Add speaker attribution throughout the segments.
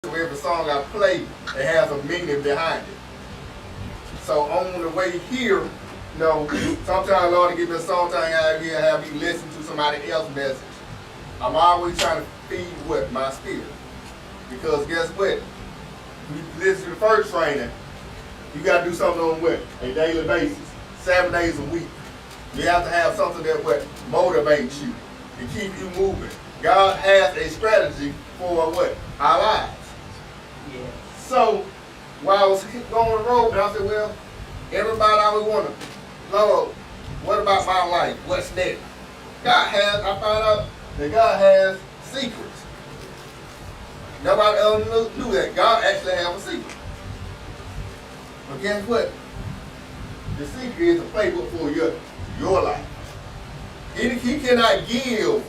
Speaker 1: Every song I play, it has a meaning behind it. So on the way here, sometimes Lord will give me a song thing out here and have me listen to somebody else's message. I'm always trying to feed what? My spirit. Because guess what? You listen to the first training, you got to do something on what? A daily basis, 7 days a week. You have to have something that what motivates you to keep you moving. God has a strategy for what? Our lives.
Speaker 2: Yeah.
Speaker 1: So while I was going on the road, and I said, well, everybody always wonder, Lord, what about my life? What's next? I found out that God has secrets. Nobody else knew that. God actually has a secret. But guess what? The secret is the playbook for your life. He cannot give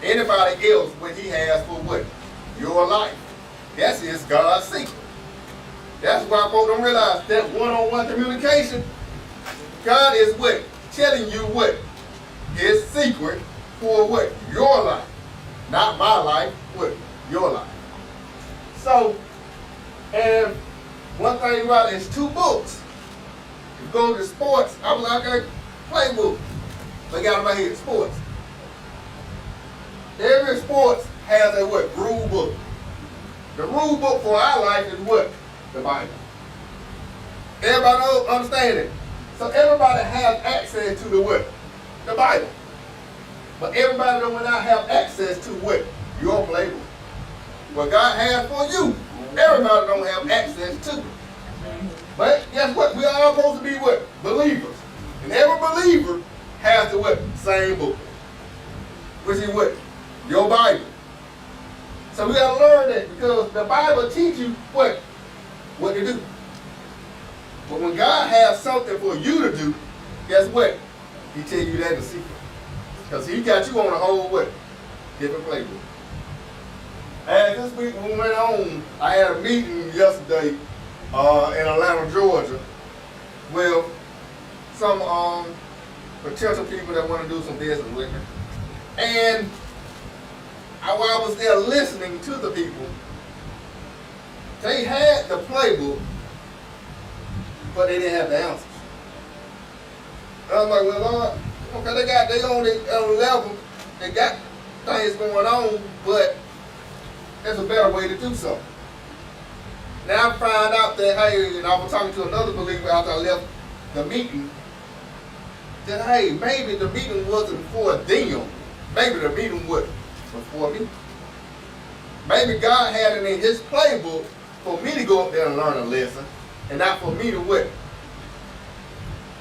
Speaker 1: anybody else what he has for what? Your life. That's his God's secret. That's why folks don't realize that one-on-one communication, God is what? Telling you what? His secret for what? Your life. Not my life, what? Your life. So, and one thing about it is 2 books. If you go to sports, I was like, okay, playbook. Look out of my head, sports. Every sports has a what? Rule book. The rule book for our life is what? The Bible. Everybody understand it. So everybody has access to the what? The Bible. But everybody don't not have access to what? Your playbook. What God has for you, everybody don't have access to it. But guess what? We are all supposed to be what? Believers. And every believer has the what? Same book. Which is what? Your Bible. So we got to learn that because the Bible teaches you what? What to do. But when God has something for you to do, guess what? He tell you that in secret. Because he got you on a whole what? Different playbook. And this week when we went home, I had a meeting yesterday in Atlanta, Georgia, with some potential people that want to do some business with me. And while I was there listening to the people, they had the playbook, but they didn't have the answers. And I was like, well, Lord, okay, they on their level, they got things going on, but there's a better way to do something. Now I found out that, hey, and I was talking to another believer after I left the meeting, that, hey, maybe the meeting wasn't for them. Maybe the meeting was for me. Maybe God had it in his playbook for me to go up there and learn a lesson, and not for me to what?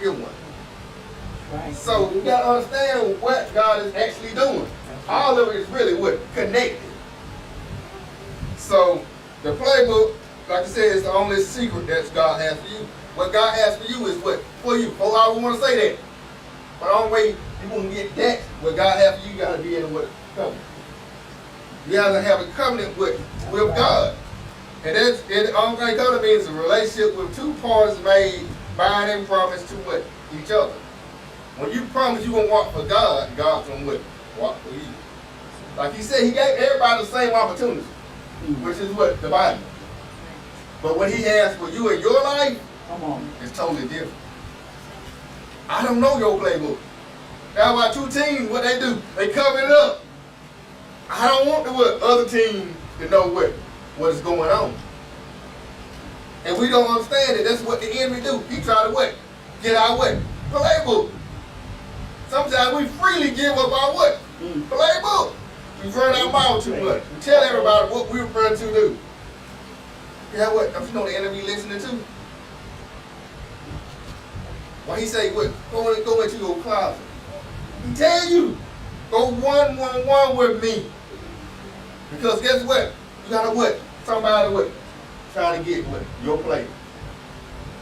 Speaker 1: Get one.
Speaker 2: Right.
Speaker 1: So you got to understand what God is actually doing. All of it is really what? Connected. So the playbook, like I said, is the only secret that God has for you. What God has for you is what? For you. Oh, I would want to say that. But the only way you won't get that, what God has for you, you got to be in what? Covenant. You have to have a covenant with God. And that's the only thing covenant means is a relationship with 2 parties made, bind and promise to what? Each other. When you promise you gonna walk for God, God's gonna what? Walk for you. Like he said, he gave everybody the same opportunity, which is what? The Bible. But what he has for you in your life is totally different. I don't know your playbook. Now about 2 teams, what they do? They cover it up. I don't want the other team to know what is going on. And we don't understand it. That's what the enemy do. He try to what? Get our what? Playbook. Sometimes we freely give up our what? Playbook. We run our mouth too much. We tell everybody what we're trying to do. You know what? Don't you know the enemy listening to? Why he say what? Go into your closet. He tell you, go 1-1-1 with me. Because guess what? You gotta what? Somebody what? Trying to get what? Your plate.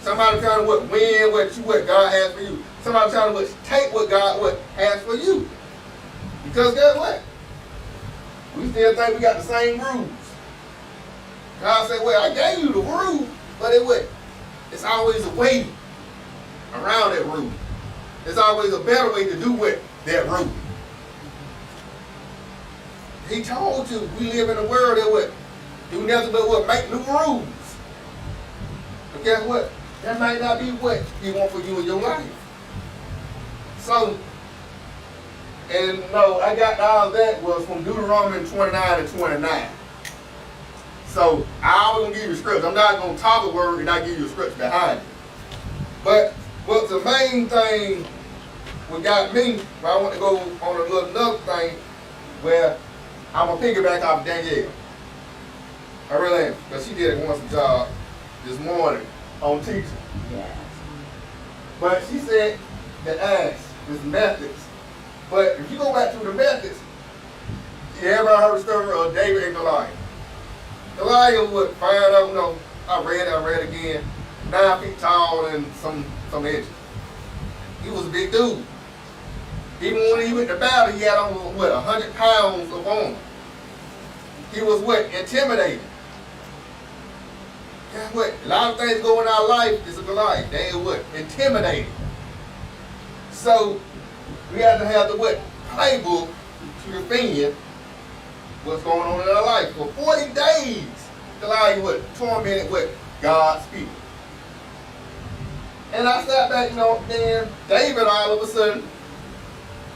Speaker 1: Somebody trying to what? Win what God has for you. Somebody trying to what? Take what God what has for you. Because guess what? We still think we got the same rules. God said, well, I gave you the rule, but it's always a way around that rule. There's always a better way to do what? That rule. He told you we live in a world that what? Do nothing but what? Make new rules. But guess what? That might not be what he wants for you in your life. So, and no, I got all that was from Deuteronomy 29 and 29. So, I was going to give you scripts. I'm not going to talk a word and not give you a script behind it. But what's the main thing what got me, but I want to go on a little another thing where I'm going to piggyback off Danielle. I really am. Because she did a wonderful job this morning on teaching.
Speaker 2: Yes.
Speaker 1: But she said the acts, is methods. But if you go back to the methods, you ever heard the story of David and Goliath? Goliath would find out, I read again, 9 feet tall and some inches. He was a big dude. Even when he went to battle, he had on 100 pounds of armor. He was intimidated. Guess what? A lot of things go in our life is a Goliath. They ain't intimidated. So we have to have the playbook to defend what's going on in our life. For 40 days, Goliath tormented God's people. And I sat back, then David all of a sudden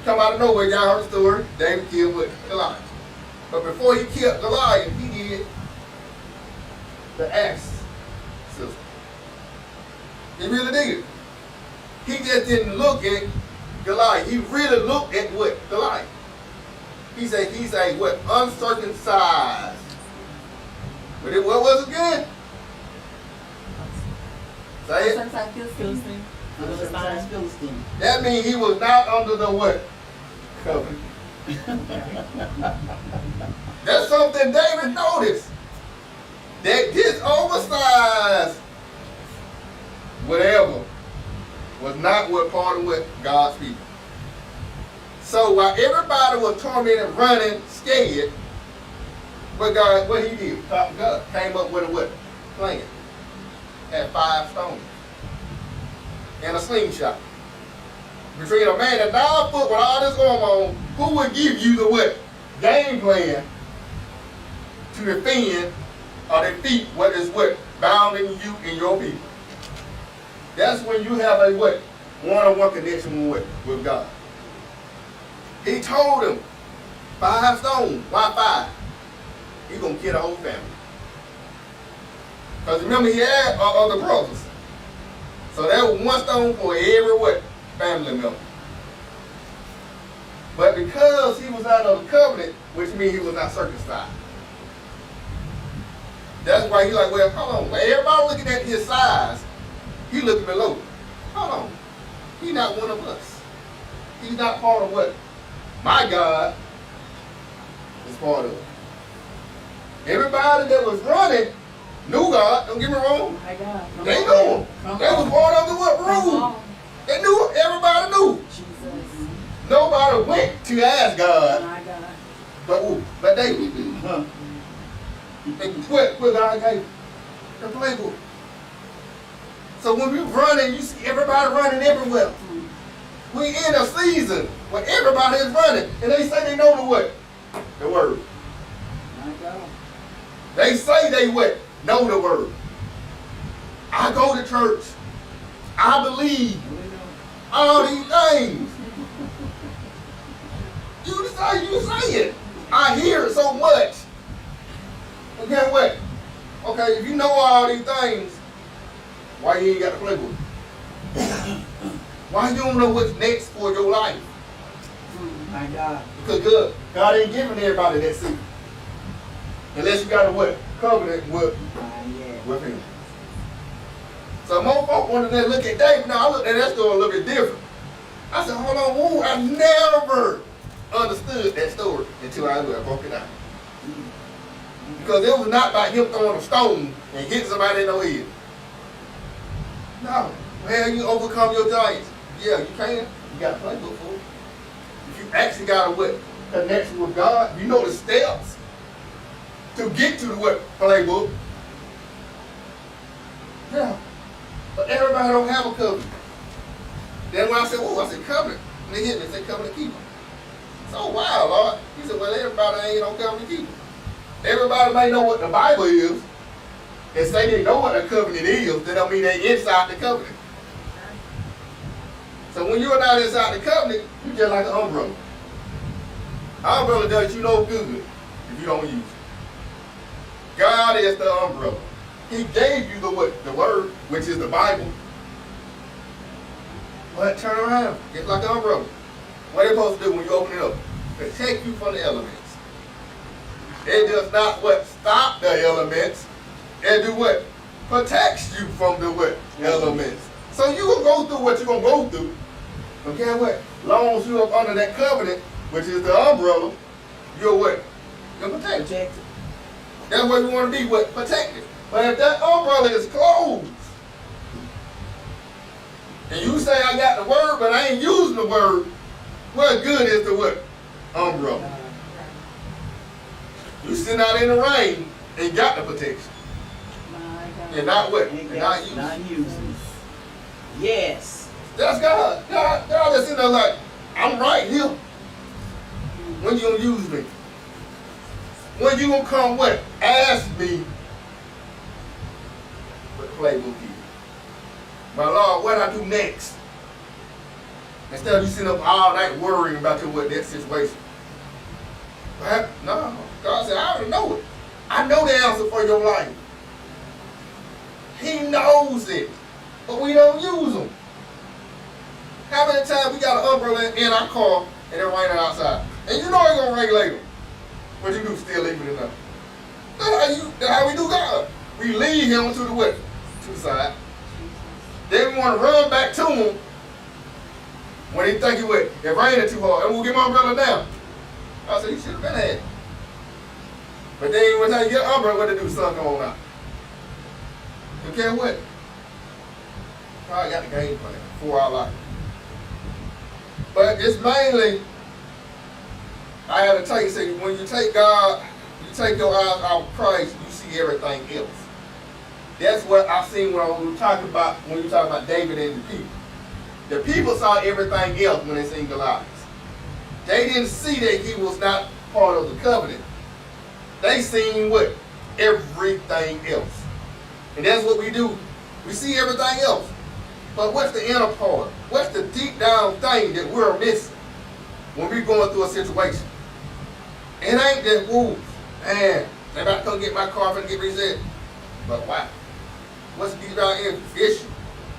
Speaker 1: come out of nowhere. Y'all heard the story. David killed Goliath. But before he killed Goliath, he did the axe system. He really did. He just didn't look at Goliath. He really looked at Goliath. He said he's uncircumcised. But what was it again? Say it.
Speaker 2: Philistine. Philistine.
Speaker 1: That means he was not under the covenant. That's something David noticed. That this oversized whatever was not part of God's people. So while everybody was tormented, running, scared, God, what he did, God came up with a plan. Had 5 stones and a slingshot. Between a man at 9 foot with all this armor on, who would give you the game plan to defend or defeat what is bounding you and your people? That's when you have a one-on-one connection with God. He told him 5 stones. Why 5? He's gonna kill the whole family. Because remember, he had other brothers. So that was 1 stone for every family member. But because he was out of the covenant, which means he was not circumcised. That's why he's like, hold on. Everybody looking at his size, he looking below. Hold on. He's not one of us. He's not part of my God is part of. Everybody that was running knew God, don't get me wrong.
Speaker 2: My God.
Speaker 1: They knew him. They was part of the rule. They knew him. Everybody knew.
Speaker 2: Jesus.
Speaker 1: Nobody went to ask God.
Speaker 2: My God.
Speaker 1: But they did. And what God gave the playbook. So when we running, you see everybody running everywhere. We in a season where everybody is running. And they say they know the word.
Speaker 2: My God.
Speaker 1: They say they know the word. I go to church. I believe all these things. You say it. I hear it so much. And guess what? Okay, if you know all these things, why you ain't got the playbook? Why you don't know what's next for your life?
Speaker 2: My God.
Speaker 1: Because God ain't giving everybody that seat. Unless you got a covenant with him. So most folk wanted to look at David. Now I looked at that story a little bit different. I said, hold on, whoa, I never understood that story until I broke it out. Because it was not about him throwing a stone and hitting somebody in the head. No. Well, you overcome your giants. Yeah, you can. You got a playbook for it. If you actually got a connection with God, you know the steps to get to the playbook. Yeah. But everybody don't have a covenant. Then when I said covenant. And they hit me and said covenant keeper. So wow, Lord. He said, well, everybody ain't no covenant keeper. Everybody may know what the Bible is, and say they know what a covenant is, that don't mean they inside the covenant. So when you're not inside the covenant, you're just like an umbrella. An umbrella does you no good if you don't use it. God is the umbrella. He gave you the what? The word, which is the Bible. But turn around, it's like an umbrella. What are you supposed to do when you open it up? Protect you from the elements. It does not what? Stop the elements. It do what? Protects you from the what? Elements. So you gonna go through what you're gonna go through. Okay, what? Long as you're up under that covenant, which is the umbrella, you're what? You're protected. That's what we want to be, what? Protected. But if that umbrella is closed, and you say I got the word, but I ain't using the word, what good is the what? Umbrella. You sitting out in the rain and got the protection. And not what? And not using.
Speaker 2: Not using. Yes.
Speaker 1: That's God. God is in there like, I'm right here. When you gonna use me? When you gonna come what? Ask me what the playbook is. My Lord, what I do next? Instead of you sitting up all night worrying about your what that situation. No. God said, I already know it. I know the answer for your life. He knows it. But we don't use them. How many times we got an umbrella in our car and it raining outside? And you know it's gonna rain later. But you do still leave it enough. That's how we do God. We lead him to the what? To the side. Then we want to run back to him when he think it raining too hard. And we'll get my umbrella down. I said, you should have been had it. But then when you get an umbrella, what to do? The sun come on out. You care what? Probably got the game plan for our life. But it's mainly, I have to tell you, say, when you take God, you take your eyes off Christ, you see everything else. That's what I've seen when you talk about David and the people. The people saw everything else when they seen Goliath. They didn't see that he was not part of the covenant. They seen what? Everything else. And that's what we do. We see everything else. But what's the inner part? What's the deep down thing that we're missing when we're going through a situation? It ain't that, woo, man, they about to come get my car and get reset. But why? What's the deep down issue?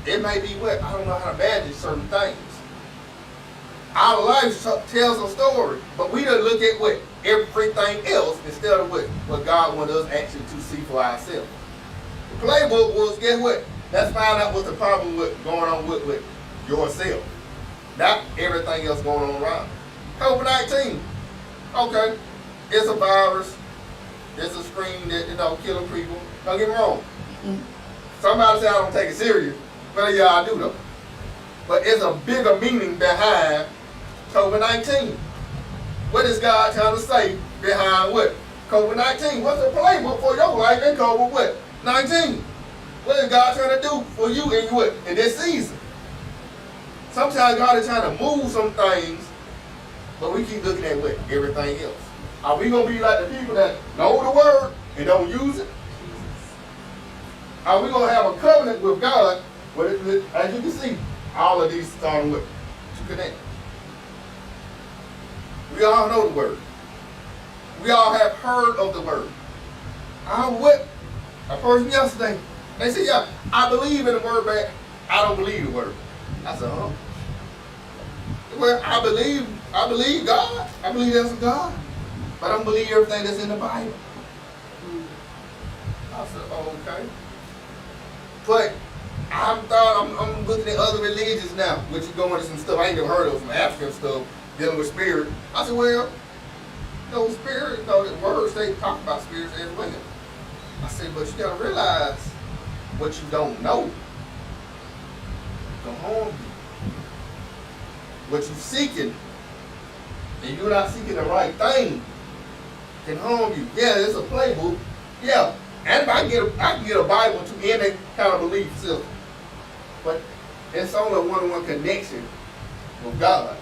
Speaker 1: It may be what? I don't know how to manage certain things. Our life tells a story, but we don't look at what? Everything else instead of what God wants us actually to see for ourselves. The playbook was, guess what? Let's find out what's the problem going on with yourself. Not everything else going on around. COVID-19. Okay. It's a virus. It's a screen that killing people. Don't get me wrong. Somebody say I don't take it serious. Well, yeah, I do though. But it's a bigger meaning behind COVID-19. What is God trying to say behind what? COVID-19. What's the playbook for your life in COVID-19? What is God trying to do for you in this season? Sometimes God is trying to move some things, but we keep looking at everything else. Are we going to be like the people that know the word and don't use it? Are we going to have a covenant with God? As you can see, all of these starting with to connect. We all know the word. We all have heard of the word. I was with a person yesterday. They said, yeah, I believe in the word, but I don't believe the word. I said, huh? Well, I believe God. I believe there's a God. But I don't believe everything that's in the Bible. I said, oh, okay. But I'm looking at other religions now, which is going to some stuff I ain't never heard of, some African stuff, dealing with spirit. I said, well, spirit, the words, they talk about spirits as well. I said, but you got to realize what you don't know can harm you. What you're seeking, and you're not seeking the right thing, can harm you. Yeah, it's a playbook. Yeah, and I can get a Bible to any kind of belief system. But it's only a one-on-one connection with God.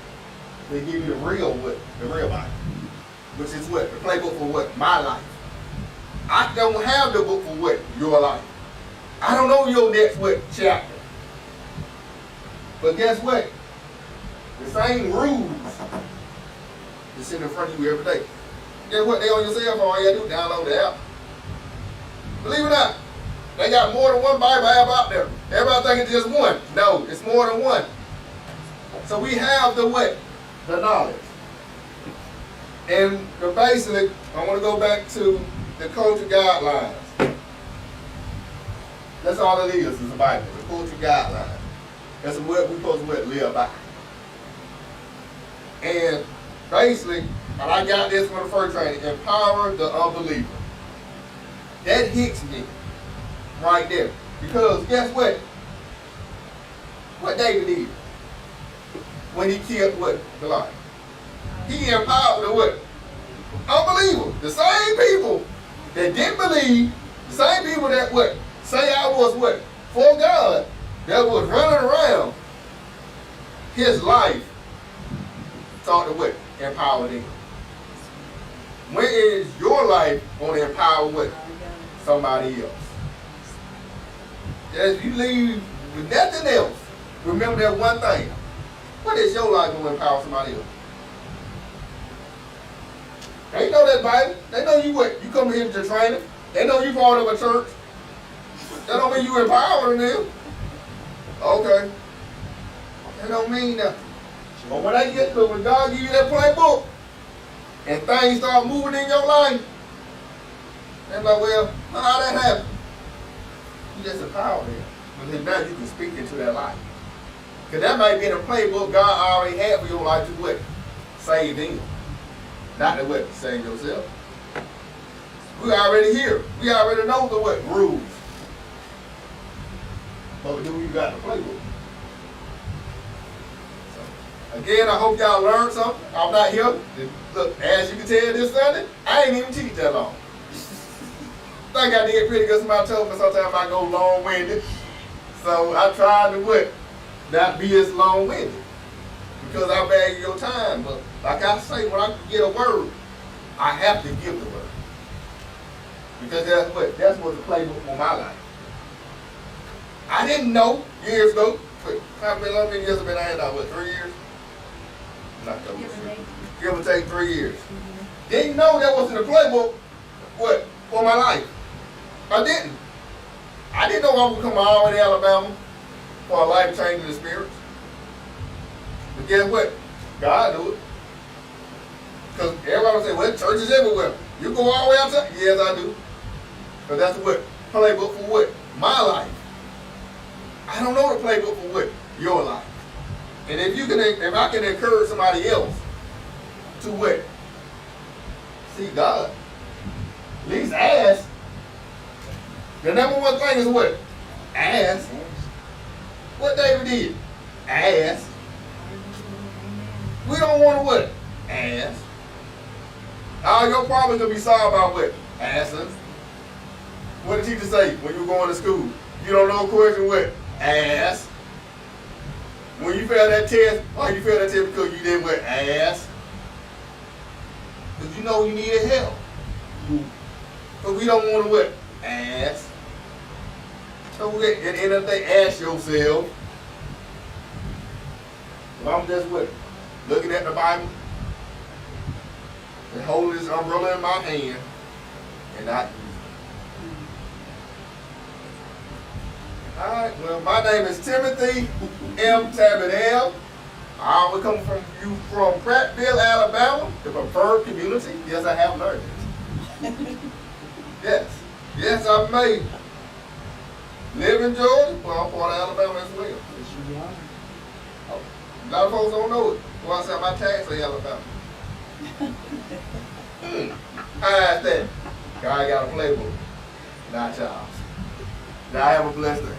Speaker 1: They give you the real Bible, which is the playbook for my life. I don't have the book for what? Your life. I don't know your next what chapter. But guess what? The same rules is sitting in front of you every day. Guess what? They on your cell phone. All you gotta do is download the app. Believe it or not, they got more than one Bible app out there. Everybody think it's just one. No, it's more than one. So we have the what? The knowledge. And basically, I want to go back to the culture guidelines. That's all it is the Bible, the culture guidelines. That's what we're supposed to live by. And basically, and I got this from the first training, empower the unbeliever. That hits me right there. Because guess what? What David did when he killed what? Goliath. He empowered the what? Unbeliever. The same people that didn't believe, the same people that what? Say I was what? For God, that was running around. His life taught to what? Empower them. When is your life going to empower what? Somebody else. As you leave with nothing else, remember that one thing. What is your life going to empower somebody else? They know that Bible. They know you what? You come here to training. They know you part of a church. That don't mean you empowering them. Okay. That don't mean nothing. But when they get to when God give you that playbook and things start moving in your life, they're like, well, how that happened? You just empower them. Because now you can speak into their life. Because that might be in a playbook God already had for your life to what? Save them. Not to what? Save yourself. We already here. We already know the what? Rules. But do you got the playbook? So, again, I hope y'all learned something. I'm not here. Look, as you can tell this Sunday, I ain't even teach that long. I think I did pretty good. Somebody told me sometimes I go long-winded. So I tried to what? Not be as long-winded. Because I value your time. But like I say, when I get a word, I have to give the word. Because that's what? That's what's the playbook for my life. I didn't know years ago. How many years have been I had now? What, 3 years? Not that much. Give or take 3 years. Didn't know that was in the playbook. What? For my life. I didn't. I didn't know I was coming all the way to Alabama for a life changing experience. But guess what? God knew it. Because everybody would say, well, church is everywhere. You go all the way out to? Yes, I do. Because that's what? Playbook for what? My life. I don't know the playbook for what? Your life. And if I can encourage somebody else to what? See God. At least ask. The number one thing is what? Ask. What David did? Ask. We don't want to what? Ask. All your problems will be solved by what? Asking. What did the teacher say when you were going to school? You don't know a question, what? Ask. When you fail that test, why you fail that test? Because you didn't what? Ask. Because you know you needed help. But we don't want to what? Ask. So at the end of the day, ask yourself. If I'm just what? Looking at the Bible and holding this umbrella in my hand and not using it. Alright, well, my name is Timothy M. Tabitell. I will come from you from Prattville, Alabama, the preferred community. Yes, I have learned it. Yes. Yes, I may live in Georgia, but I'm part of Alabama as well. Oh, a lot of folks don't know it. Well, I said my tax in Alabama. How's that? God got a playbook. Not y'all. Now have a blessed day.